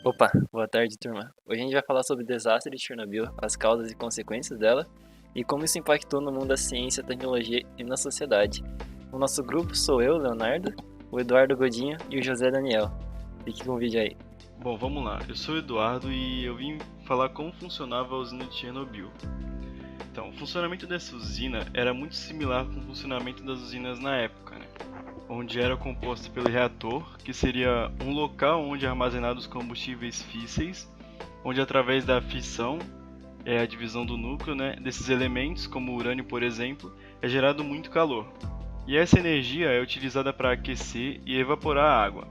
Opa, boa tarde, turma. Hoje a gente vai falar sobre o desastre de Chernobyl, as causas e consequências dela e como isso impactou no mundo da ciência, tecnologia e na sociedade. O nosso grupo sou eu, Leonardo, o Eduardo Godinho e o José Daniel. Fique com o vídeo aí. Bom, vamos lá. Eu sou o Eduardo e eu vim falar como funcionava a usina de Chernobyl. Então, o funcionamento dessa usina era muito similar com o funcionamento das usinas na época, né? Onde era composta pelo reator, que seria um local onde armazenados combustíveis físseis, onde através da fissão, a divisão do núcleo, né, desses elementos, como o urânio, por exemplo, é gerado muito calor. E essa energia é utilizada para aquecer e evaporar a água,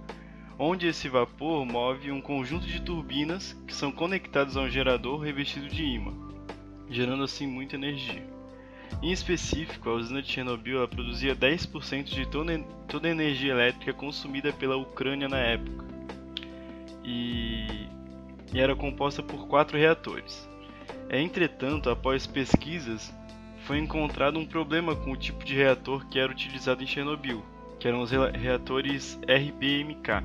onde esse vapor move um conjunto de turbinas que são conectadas a um gerador revestido de ímã, gerando assim muita energia. Em específico, a usina de Chernobyl ela produzia 10% de toda a energia elétrica consumida pela Ucrânia na época, e era composta por 4 reatores. Entretanto, após pesquisas, foi encontrado um problema com o tipo de reator que era utilizado em Chernobyl, que eram os reatores RBMK.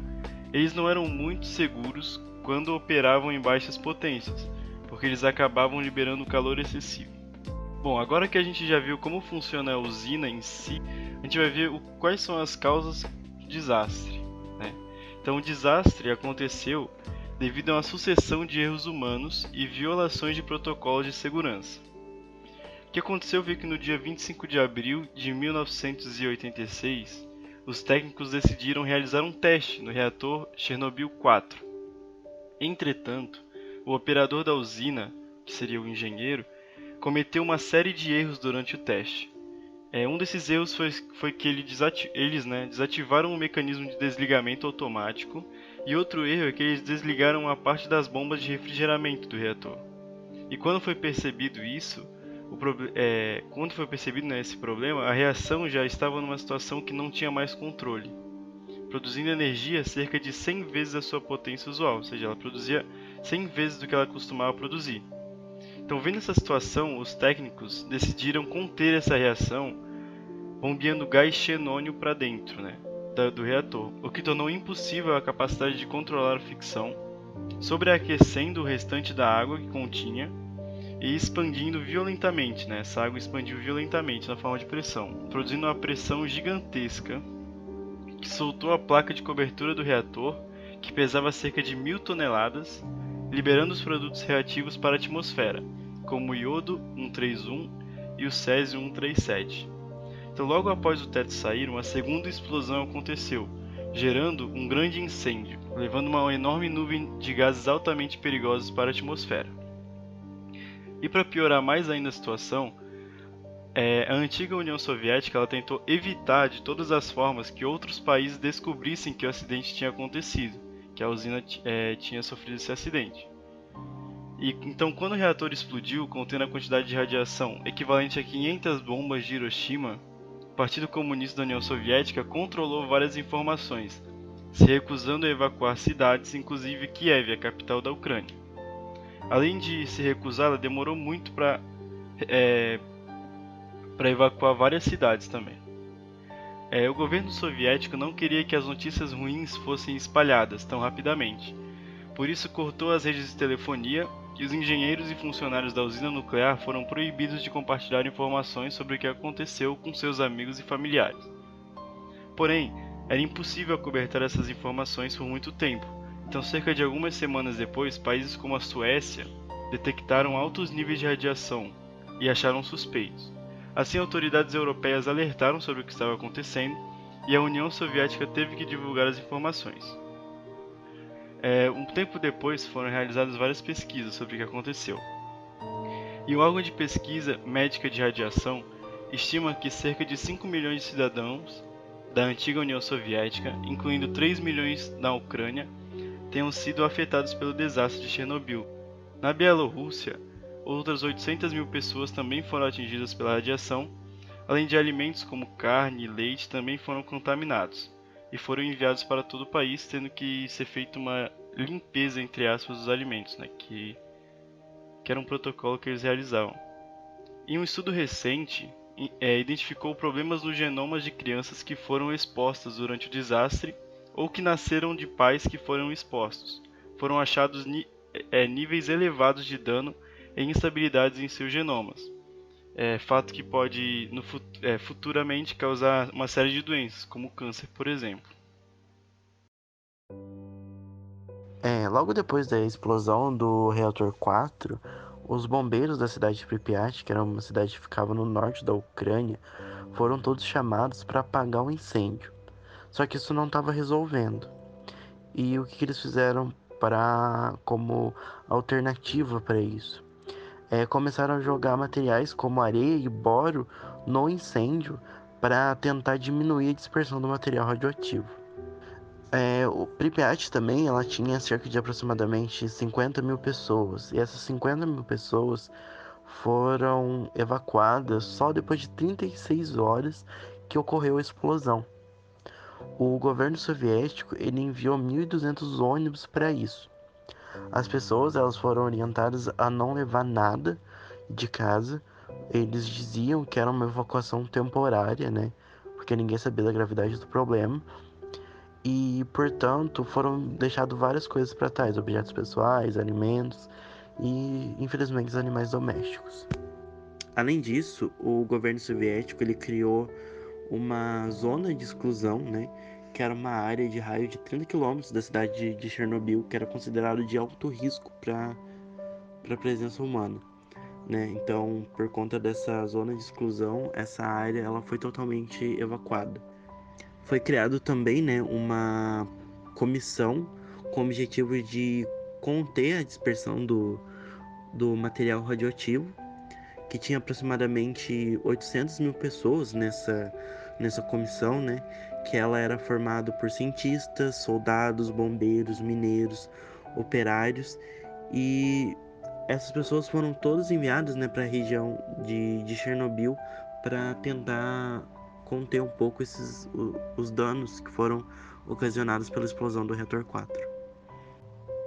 Eles não eram muito seguros quando operavam em baixas potências, porque eles acabavam liberando calor excessivo. Bom, agora que a gente já viu como funciona a usina em si, a gente vai ver quais são as causas do desastre, né? Então, o desastre aconteceu devido a uma sucessão de erros humanos e violações de protocolos de segurança. O que aconteceu foi que no dia 25 de abril de 1986, os técnicos decidiram realizar um teste no reator Chernobyl 4. Entretanto, o operador da usina, que seria o engenheiro, cometeu uma série de erros durante o teste. Um desses erros foi que eles desativaram o mecanismo de desligamento automático, e outro erro é que eles desligaram uma parte das bombas de refrigeramento do reator. E quando foi percebido isso, esse problema, a reação já estava numa situação que não tinha mais controle, produzindo energia cerca de 100 vezes a sua potência usual, ou seja, ela produzia 100 vezes do que ela costumava produzir. Então, vendo essa situação, os técnicos decidiram conter essa reação bombeando gás xenônio para dentro, do reator, o que tornou impossível a capacidade de controlar a fricção, sobreaquecendo o restante da água que continha e expandindo violentamente. Essa água expandiu violentamente na forma de pressão, produzindo uma pressão gigantesca que soltou a placa de cobertura do reator, que pesava cerca de 1000 toneladas, liberando os produtos reativos para a atmosfera, como o iodo 131 e o césio 137. Então, logo após o teto sair, uma segunda explosão aconteceu, gerando um grande incêndio, levando uma enorme nuvem de gases altamente perigosos para a atmosfera. E para piorar mais ainda a situação, a antiga União Soviética ela tentou evitar de todas as formas que outros países descobrissem que o acidente tinha acontecido, que a usina tinha sofrido esse acidente. E então, quando o reator explodiu, contendo a quantidade de radiação equivalente a 500 bombas de Hiroshima, o Partido Comunista da União Soviética controlou várias informações, se recusando a evacuar cidades, inclusive Kiev, a capital da Ucrânia. Além de se recusar, ela demorou muito para evacuar várias cidades também. O governo soviético não queria que as notícias ruins fossem espalhadas tão rapidamente. Por isso cortou as redes de telefonia e os engenheiros e funcionários da usina nuclear foram proibidos de compartilhar informações sobre o que aconteceu com seus amigos e familiares. Porém, era impossível acobertar essas informações por muito tempo, então cerca de algumas semanas depois, países como a Suécia detectaram altos níveis de radiação e acharam suspeitos. Assim, autoridades europeias alertaram sobre o que estava acontecendo e a União Soviética teve que divulgar as informações. Um tempo depois foram realizadas várias pesquisas sobre o que aconteceu. E o órgão de pesquisa médica de radiação estima que cerca de 5 milhões de cidadãos da antiga União Soviética, incluindo 3 milhões na Ucrânia, tenham sido afetados pelo desastre de Chernobyl. Na Bielorrússia, outras 800 mil pessoas também foram atingidas pela radiação, além de alimentos como carne e leite também foram contaminados e foram enviados para todo o país, tendo que ser feita uma limpeza, entre aspas, dos alimentos, que era um protocolo que eles realizavam. Em um estudo recente, identificou problemas nos genomas de crianças que foram expostas durante o desastre ou que nasceram de pais que foram expostos, foram achados níveis elevados de dano e instabilidades em seus genomas. Fato que pode futuramente causar uma série de doenças, como câncer, por exemplo. Logo depois da explosão do reator 4, os bombeiros da cidade de Pripyat, que era uma cidade que ficava no norte da Ucrânia, foram todos chamados para apagar o incêndio. Só que isso não estava resolvendo. E o que eles fizeram como alternativa para isso? Começaram a jogar materiais como areia e boro no incêndio para tentar diminuir a dispersão do material radioativo. O Pripyat também, ela tinha cerca de aproximadamente 50 mil pessoas, e essas 50 mil pessoas foram evacuadas só depois de 36 horas que ocorreu a explosão. O governo soviético, ele enviou 1.200 ônibus para isso. As pessoas, elas foram orientadas a não levar nada de casa. Eles diziam que era uma evacuação temporária, né? Porque ninguém sabia da gravidade do problema. E, portanto, foram deixadas várias coisas para trás, objetos pessoais, alimentos e, infelizmente, os animais domésticos. Além disso, o governo soviético ele criou uma zona de exclusão, né, que era uma área de raio de 30 quilômetros da cidade de Chernobyl, que era considerado de alto risco para a presença humana. Né? Então, por conta dessa zona de exclusão, essa área ela foi totalmente evacuada. Foi criado também, né, uma comissão com o objetivo de conter a dispersão do material radioativo, que tinha aproximadamente 800 mil pessoas nessa comissão, né, que ela era formada por cientistas, soldados, bombeiros, mineiros, operários, e essas pessoas foram todas enviadas, né, para a região de Chernobyl para tentar conter um pouco os danos que foram ocasionados pela explosão do reator 4.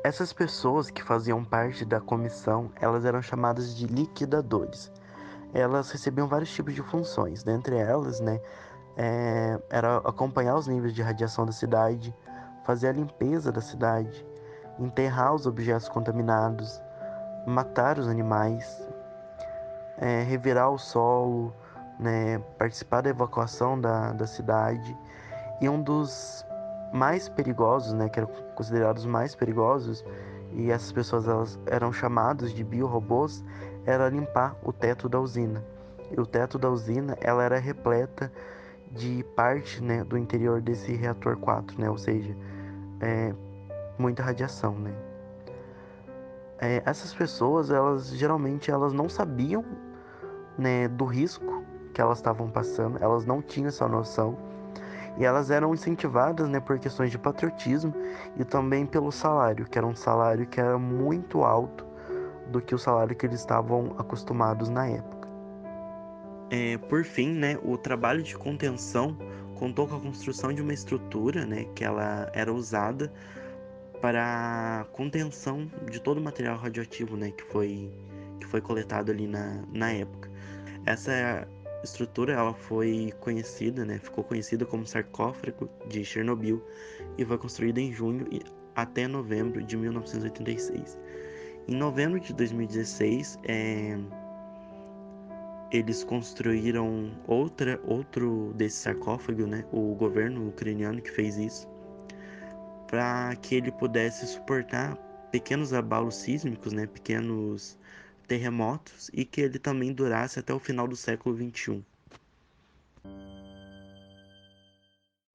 Essas pessoas que faziam parte da comissão, elas eram chamadas de liquidadores. Elas recebiam vários tipos de funções, dentre elas, né, era acompanhar os níveis de radiação da cidade, fazer a limpeza da cidade, enterrar os objetos contaminados, matar os animais, revirar o solo, né, participar da evacuação da cidade. E um dos mais perigosos, né, que eram considerados mais perigosos, e essas pessoas elas eram chamadas de biorobôs, era limpar o teto da usina. E o teto da usina ela era repleta de parte, né, do interior desse reator 4, né, ou seja, muita radiação, né. Essas pessoas, elas geralmente elas não sabiam, né, do risco que elas estavam passando, elas não tinham essa noção, e elas eram incentivadas, né, por questões de patriotismo e também pelo salário, que era um salário que era muito alto do que o salário que eles estavam acostumados na época. Por fim, né, o trabalho de contenção contou com a construção de uma estrutura, né, que ela era usada para a contenção de todo o material radioativo, né, que foi coletado ali na época. Essa estrutura ela foi conhecida, né, ficou conhecida como sarcófago de Chernobyl e foi construída em junho até novembro de 1986. Em novembro de 2016, eles construíram outro desse sarcófago, né, o governo ucraniano que fez isso, para que ele pudesse suportar pequenos abalos sísmicos, né, pequenos terremotos, e que ele também durasse até o final do século XXI.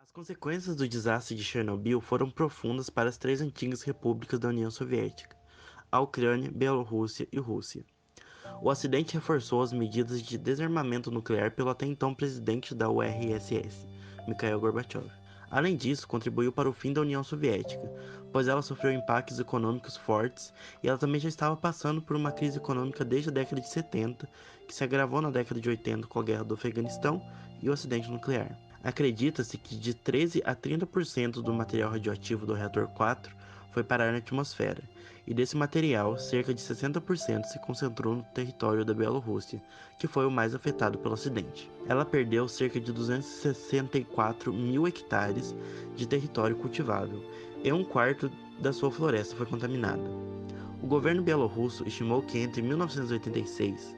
As consequências do desastre de Chernobyl foram profundas para as três antigas repúblicas da União Soviética, a Ucrânia, Bielorrússia e Rússia. O acidente reforçou as medidas de desarmamento nuclear pelo até então presidente da URSS, Mikhail Gorbachev. Além disso, contribuiu para o fim da União Soviética, pois ela sofreu impactos econômicos fortes e ela também já estava passando por uma crise econômica desde a década de 70, que se agravou na década de 80 com a guerra do Afeganistão e o acidente nuclear. Acredita-se que de 13 a 30% do material radioativo do reator 4 foi parar na atmosfera, e desse material, cerca de 60% se concentrou no território da Bielorrússia, que foi o mais afetado pelo acidente. Ela perdeu cerca de 264 mil hectares de território cultivável, e um quarto da sua floresta foi contaminada. O governo bielorrusso estimou que entre 1986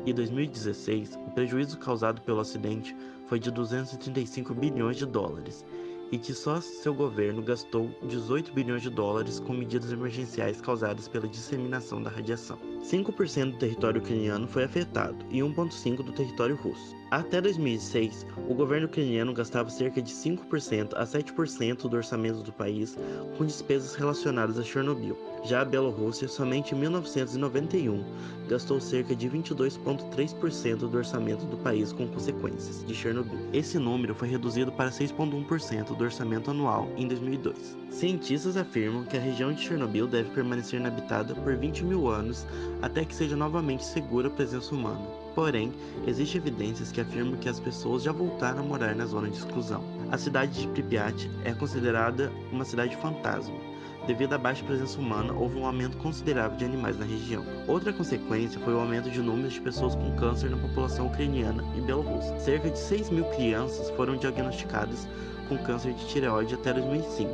e 2016, o prejuízo causado pelo acidente foi de 235 bilhões de dólares, e que só seu governo gastou 18 bilhões de dólares com medidas emergenciais causadas pela disseminação da radiação. 5% do território ucraniano foi afetado e 1,5% do território russo. Até 2006, o governo ucraniano gastava cerca de 5% a 7% do orçamento do país com despesas relacionadas a Chernobyl. Já a Bielorrússia, somente em 1991, gastou cerca de 22,3% do orçamento do país com consequências de Chernobyl. Esse número foi reduzido para 6,1% do orçamento anual em 2002. Cientistas afirmam que a região de Chernobyl deve permanecer inabitada por 20 mil anos até que seja novamente segura a presença humana. Porém, existem evidências que afirmam que as pessoas já voltaram a morar na zona de exclusão. A cidade de Pripyat é considerada uma cidade fantasma. Devido à baixa presença humana, houve um aumento considerável de animais na região. Outra consequência foi o aumento de números de pessoas com câncer na população ucraniana e bielorrussa. Cerca de 6 mil crianças foram diagnosticadas com câncer de tireoide até 2005,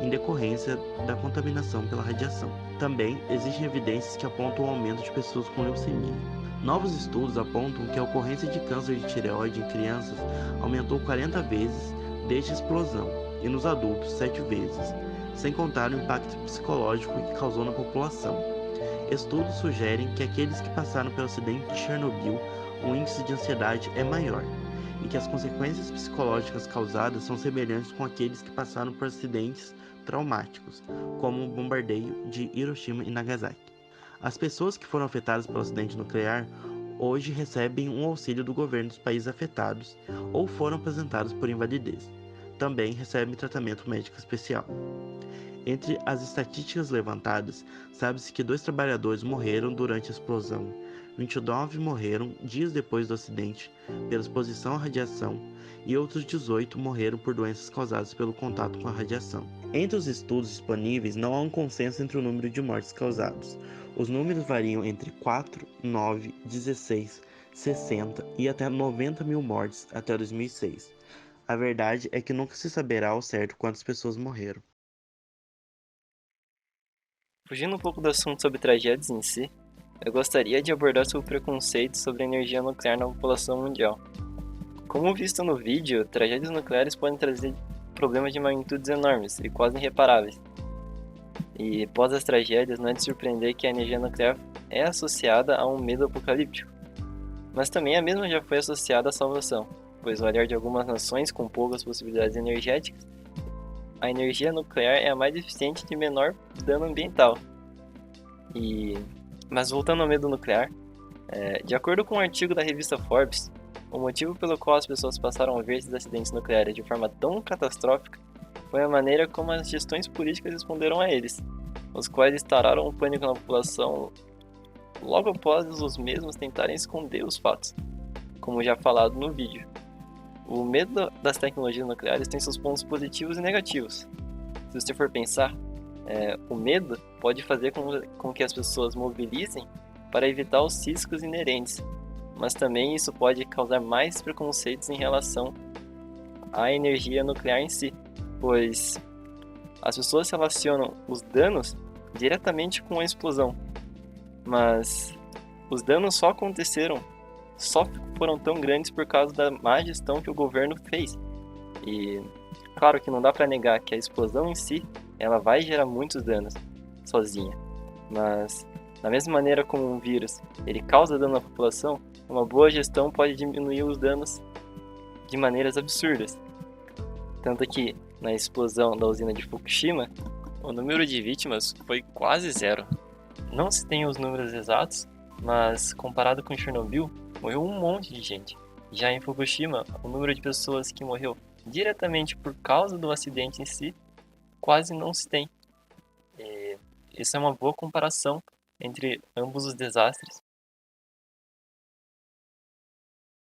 em decorrência da contaminação pela radiação. Também existem evidências que apontam o aumento de pessoas com leucemia. Novos estudos apontam que a ocorrência de câncer de tireoide em crianças aumentou 40 vezes desde a explosão, e nos adultos 7 vezes, sem contar o impacto psicológico que causou na população. Estudos sugerem que aqueles que passaram pelo acidente de Chernobyl, o índice de ansiedade é maior, e que as consequências psicológicas causadas são semelhantes com aqueles que passaram por acidentes traumáticos, como o bombardeio de Hiroshima e Nagasaki. As pessoas que foram afetadas pelo acidente nuclear hoje recebem um auxílio do governo dos países afetados ou foram aposentados por invalidez. Também recebem tratamento médico especial. Entre as estatísticas levantadas, sabe-se que 2 trabalhadores morreram durante a explosão, 29 morreram dias depois do acidente pela exposição à radiação e outros 18 morreram por doenças causadas pelo contato com a radiação. Entre os estudos disponíveis, não há um consenso entre o número de mortes causados. Os números variam entre 4, 9, 16, 60 e até 90 mil mortes até 2006. A verdade é que nunca se saberá ao certo quantas pessoas morreram. Fugindo um pouco do assunto sobre tragédias em si, eu gostaria de abordar sobre o preconceito sobre a energia nuclear na população mundial. Como visto no vídeo, tragédias nucleares podem trazer problemas de magnitudes enormes e quase irreparáveis. E após as tragédias, não é de surpreender que a energia nuclear é associada a um medo apocalíptico. Mas também a mesma já foi associada à salvação, pois ao olhar de algumas nações com poucas possibilidades energéticas, a energia nuclear é a mais eficiente de menor dano ambiental. Mas voltando ao medo nuclear, de acordo com um artigo da revista Forbes, o motivo pelo qual as pessoas passaram a ver esses acidentes nucleares de forma tão catastrófica foi a maneira como as gestões políticas responderam a eles, os quais instauraram um pânico na população logo após os mesmos tentarem esconder os fatos, como já falado no vídeo. O medo das tecnologias nucleares tem seus pontos positivos e negativos. Se você for pensar, o medo pode fazer com que as pessoas mobilizem para evitar os riscos inerentes, mas também isso pode causar mais preconceitos em relação à energia nuclear em si, pois as pessoas relacionam os danos diretamente com a explosão, mas os danos só foram tão grandes por causa da má gestão que o governo fez. E claro que não dá para negar que a explosão em si, ela vai gerar muitos danos sozinha, mas da mesma maneira como um vírus, ele causa dano na população, uma boa gestão pode diminuir os danos de maneiras absurdas. Tanto que na explosão da usina de Fukushima, o número de vítimas foi quase zero. Não se tem os números exatos, mas comparado com Chernobyl, morreu um monte de gente. Já em Fukushima, o número de pessoas que morreu diretamente por causa do acidente em si quase não se tem. E isso é uma boa comparação entre ambos os desastres,